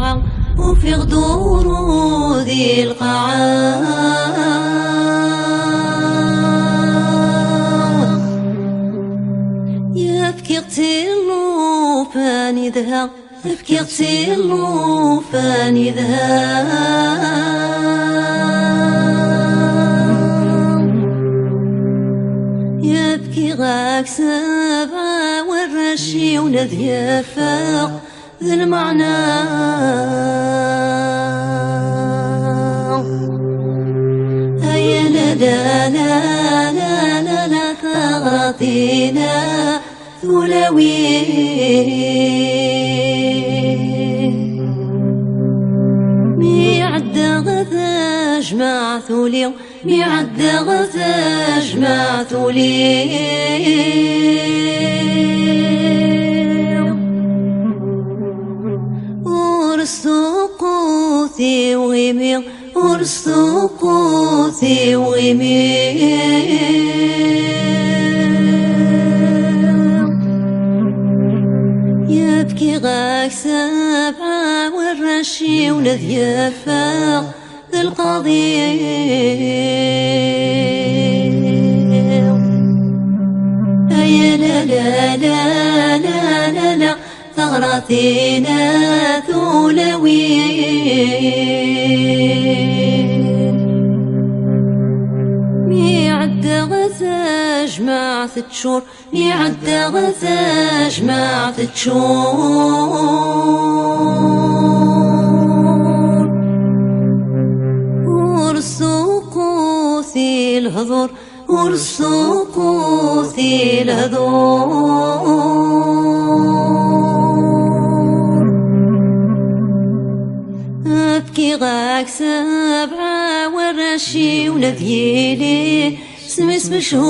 الروعة وفي غدور ذي القاعات يبكي قتيلو فاني ذهب يبكي قتيلو فاني ذهب يبكي غاك سبعة والرشي ونذ فاق ذا المعنى هيا لا لا لا لا لا لا تغطينا ثولوي ميعد غثا جمع ثولي ميعد غثا جمع ثولي ورستقوثي وغيمي ورستقوثي وغيمي يبكي غاك سبعة والرشي ونذ يفاق ذا القضية يا لا لا لا لا لا لا ثغرتنا ثولوي ميعد غثا جمع ثتشور ميعد غثا جمع ثتشور ورسوقوثي الهضور ورسوقوثي الهضور أبكي غاك سبعة والرشي ونذيلي سمس مشهور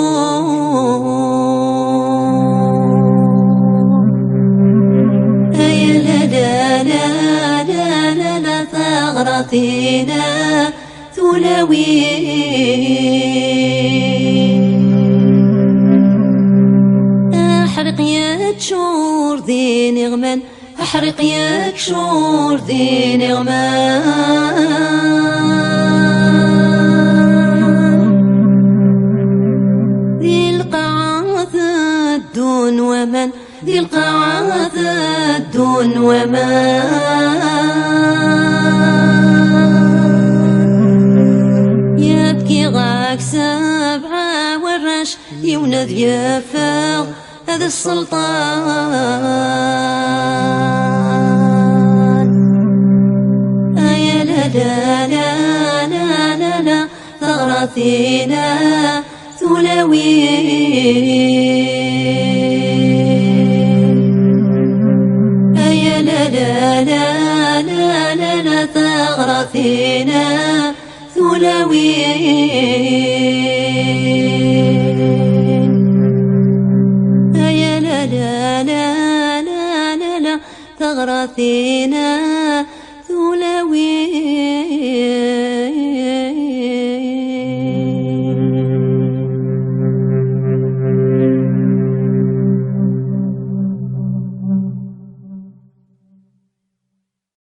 أيا لا لا لا لا لا لا ثغرتنا ثولوي أحرق يا تشور ذي نغمان أحرق يا كشور ذي نغمان ذي القاعات الدون ومن ذي القاعات الدون ومن يبكي غاك سبعة والرش يونذ يفاق هذا السلطان أيا لا لا لا لا لا لا ثغرتنا ثولوي أيا لا لا لا لا لا لا ثغرتنا ثولوي ثغرتنا